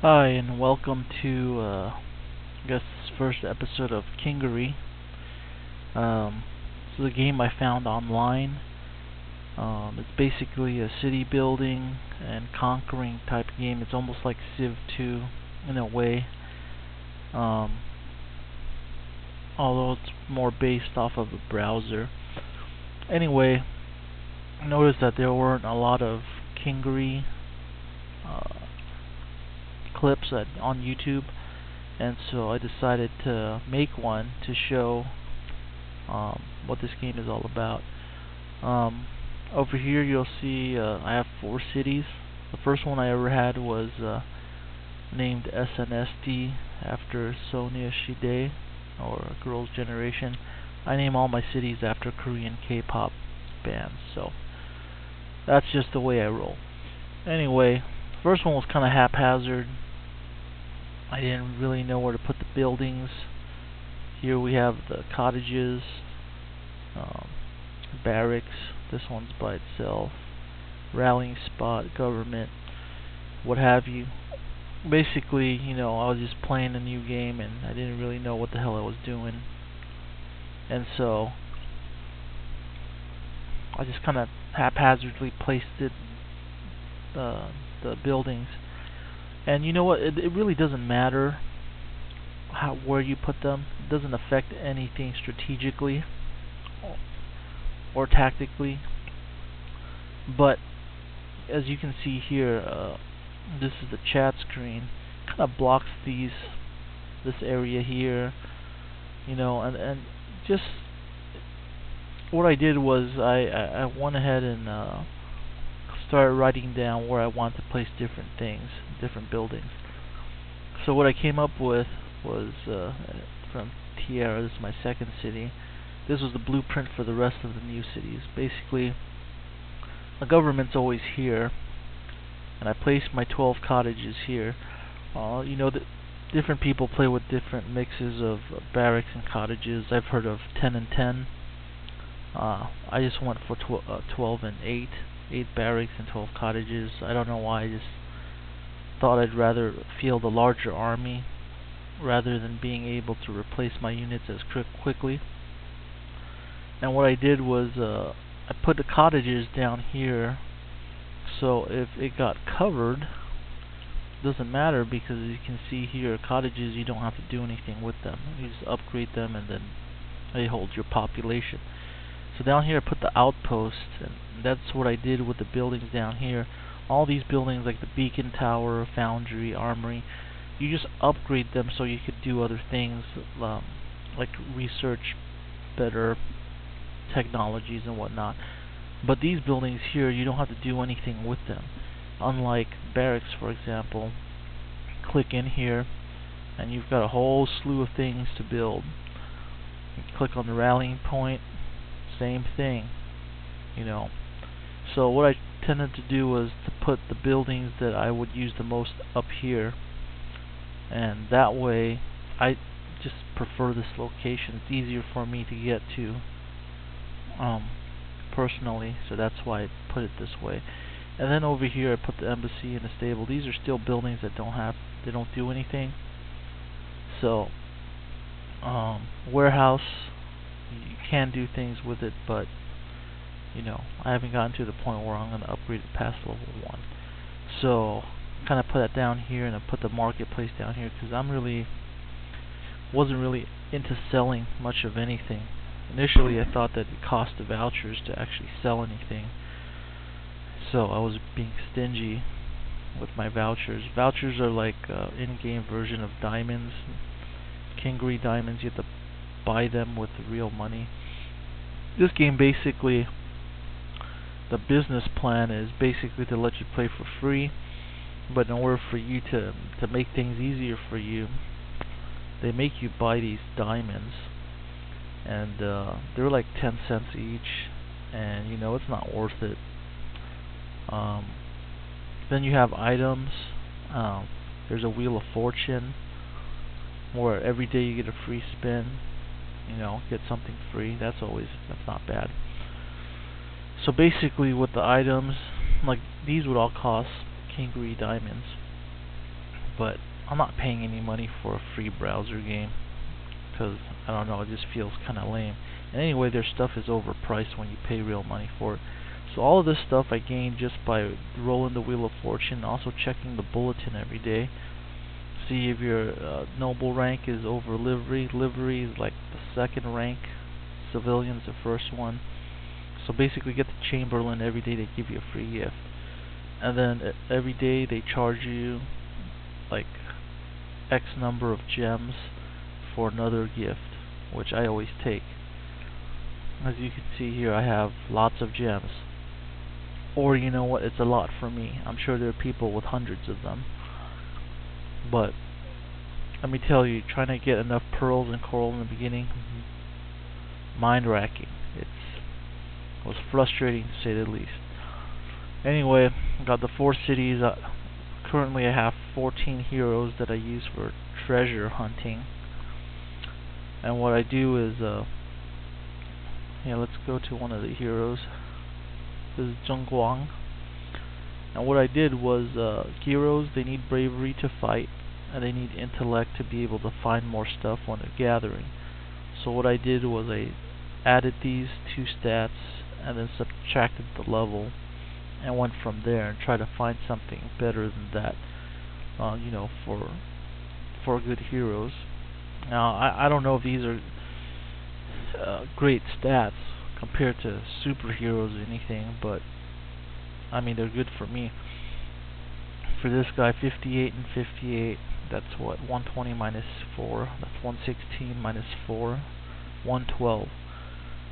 Hi, and welcome to, I guess, this first episode of Kingory. This is a game I found online. It's basically a city building and conquering type game. It's almost like Civ 2 in a way, um, although it's more based off of a browser. Anyway, I noticed that there weren't a lot of Kingory uh, clips on YouTube, and so I decided to make one to show what this game is all about. Um, Over here you'll see I have 4 cities. The first one I ever had was named SNSD after Sonia Shide, or Girls' Generation. I name all my cities after Korean K-pop bands, so that's just the way I roll. Anyway, the first one was kind of haphazard. I didn't really know where to put the buildings. Here we have the cottages, um, barracks. This one's by itself. Rallying spot, government, what have you. Basically, I was just playing a new game and I didn't really know what the hell I was doing. And so I just kind of haphazardly placed the buildings. And you know what? It really doesn't matter where you put them. It doesn't affect anything strategically or tactically. But as you can see here, this is the chat screen. Kind of blocks this area here, and just what I did was I went ahead and started writing down where I want to place different things, different buildings. So what I came up with was from Tierra. This is my second city. This was the blueprint for the rest of the new cities. Basically, the government's always here, and I placed my 12 cottages here. The different people play with different mixes of barracks and cottages. I've heard of 10 and 10. I just went for 12 and 8. 8 barracks and 12 cottages. I don't know why. I just thought I'd rather field a larger army rather than being able to replace my units as quickly. And what I did was I put the cottages down here, so if it got covered, it doesn't matter, because as you can see here, cottages, you don't have to do anything with them. You just upgrade them and then they hold your population. So down here I put the outpost, and that's what I did with the buildings down here. All these buildings like the beacon tower, foundry, armory, you just upgrade them so you could do other things, like research better technologies and whatnot. But these buildings here, you don't have to do anything with them. Unlike barracks, for example, click in here and you've got a whole slew of things to build. You click on the rallying point, same thing. So what I tended to do was to put the buildings that I would use the most up here, and that way I just prefer this location. It's easier for me to get to personally, so that's why I put it this way. And then over here I put the embassy and the stable. These are still buildings that don't do anything. So warehouse, you can do things with it, but I haven't gotten to the point where I'm going to upgrade it past level 1. So kind of put that down here, and I put the marketplace down here because wasn't really into selling much of anything. Initially I thought that it cost the vouchers to actually sell anything, so I was being stingy with my vouchers. Vouchers are like in-game version of diamonds. Kingory diamonds, you have to buy them with the real money. This game basically, the business plan is basically to let you play for free, but in order for you to make things easier for you, they make you buy these diamonds, and they're like 10 cents each, and it's not worth it. Then you have items. There's a Wheel of Fortune, where every day you get a free spin, get something free. That's not bad. So basically with the items, like these would all cost Kingory diamonds, but I'm not paying any money for a free browser game because I don't know, it just feels kind of lame. And anyway, their stuff is overpriced when you pay real money for it. So all of this stuff I gained just by rolling the Wheel of Fortune, also checking the bulletin every day. See if your noble rank is over livery. Livery is like the second rank. Civilian's the first one. So basically get the Chamberlain every day, they give you a free gift. And then every day they charge you like X number of gems for another gift, which I always take. As you can see here, I have lots of gems. Or you know what, it's a lot for me. I'm sure there are people with hundreds of them. But let me tell you, trying to get enough pearls and coral in the beginning, mind-racking. It was frustrating to say the least. Anyway, I got the 4 cities. Currently I have 14 heroes that I use for treasure hunting. And what I do is, let's go to one of the heroes. This is Zheng Guang. And what I did was, heroes, they need bravery to fight, and they need intellect to be able to find more stuff when they're gathering. So what I did was I added these 2 stats and then subtracted the level and went from there and tried to find something better than that, for good heroes. Now I don't know if these are great stats compared to superheroes or anything, but I mean, they're good for me. For this guy, 58 and 58, that's what, 120 minus 4, that's 116 minus 4, 112.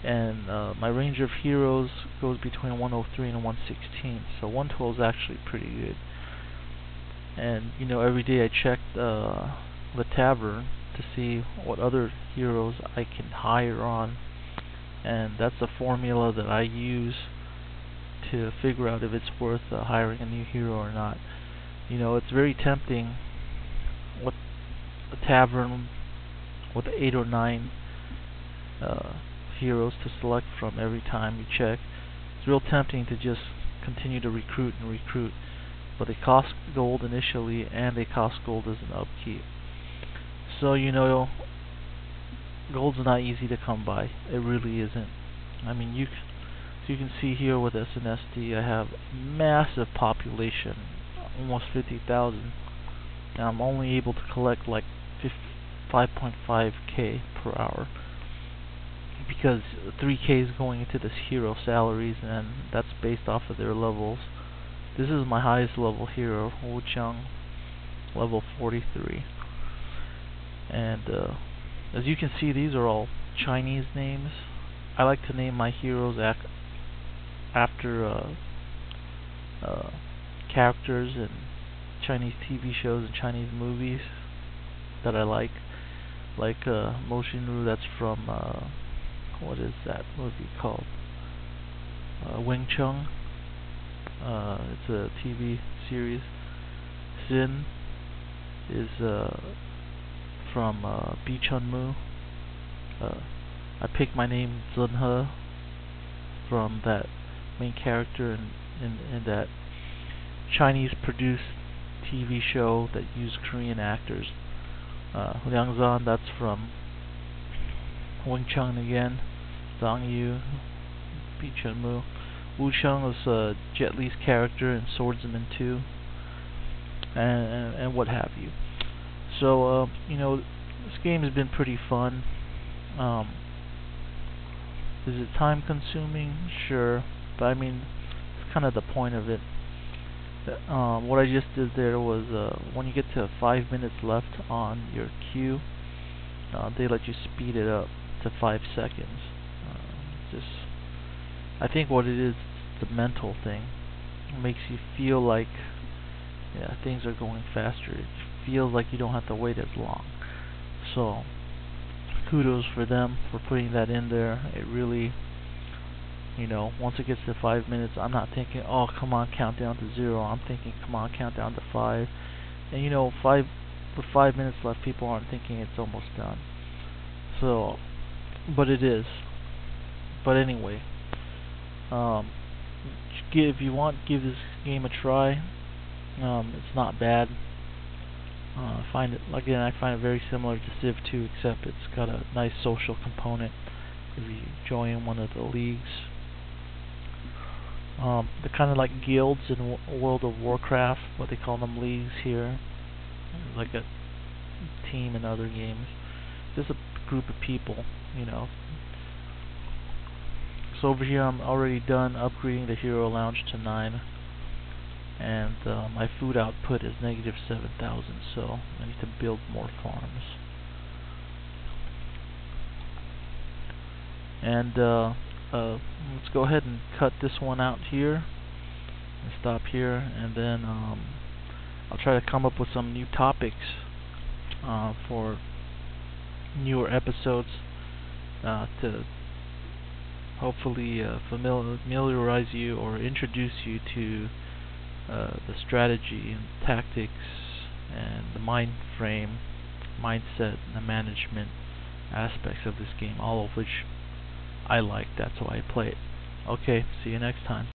And my range of heroes goes between 103 and 116, so 112 is actually pretty good. And every day I check the tavern to see what other heroes I can hire on, and that's a formula that I use to figure out if it's worth hiring a new hero or not. It's very tempting with a tavern with 8 or 9 heroes to select from every time you check. It's real tempting to just continue to recruit and recruit, but they cost gold initially and they cost gold as an upkeep. So gold's not easy to come by. It really isn't. I mean, you can see here with SNSD, I have massive population, almost 50,000, and I'm only able to collect like 5.5k per hour because 3k is going into this hero salaries, and that's based off of their levels. This is my highest level hero, Wu Cheng, level 43, and as you can see, these are all Chinese names. I like to name my heroes after characters in Chinese TV shows and Chinese movies that I like Mo Shinru, that's from what is that movie called? Wing Chun. It's a TV series. Xin is from Bi Chun Mu. I picked my name Zhen He from that main character in that Chinese produced TV show that used Korean actors. Liang Zhan, that's from Wing Chun again. Zhang Yu, Bi Chun Mu. Wu Cheng was Jet Li's character in Swordsman 2, and what have you. So this game has been pretty fun. Is it time consuming? Sure, but I mean, it's kind of the point of it. What I just did there was when you get to 5 minutes left on your queue, they let you speed it up to 5 seconds. I think what it is, the mental thing. It makes you feel like things are going faster. It feels like you don't have to wait as long. So kudos for them for putting that in there. It really, once it gets to 5 minutes, I'm not thinking, oh, come on, count down to 0. I'm thinking, come on, count down to 5. And with 5 minutes left, people aren't thinking it's almost done. So, but it is. But anyway, if you want, give this game a try. It's not bad. I find it very similar to Civ 2, except it's got a nice social component if you join one of the leagues. They're kind of like guilds in World of Warcraft, but they call them leagues here, like a team in other games. Just a group of people, you know. So over here I'm already done upgrading the Hero Lounge to 9. And my food output is negative 7,000, so I need to build more farms. And let's go ahead and cut this one out here and stop here, and then I'll try to come up with some new topics for newer episodes to hopefully familiarize you or introduce you to the strategy and tactics and the mind frame, mindset, and the management aspects of this game, all of which I like. That's why I play it. Okay, see you next time.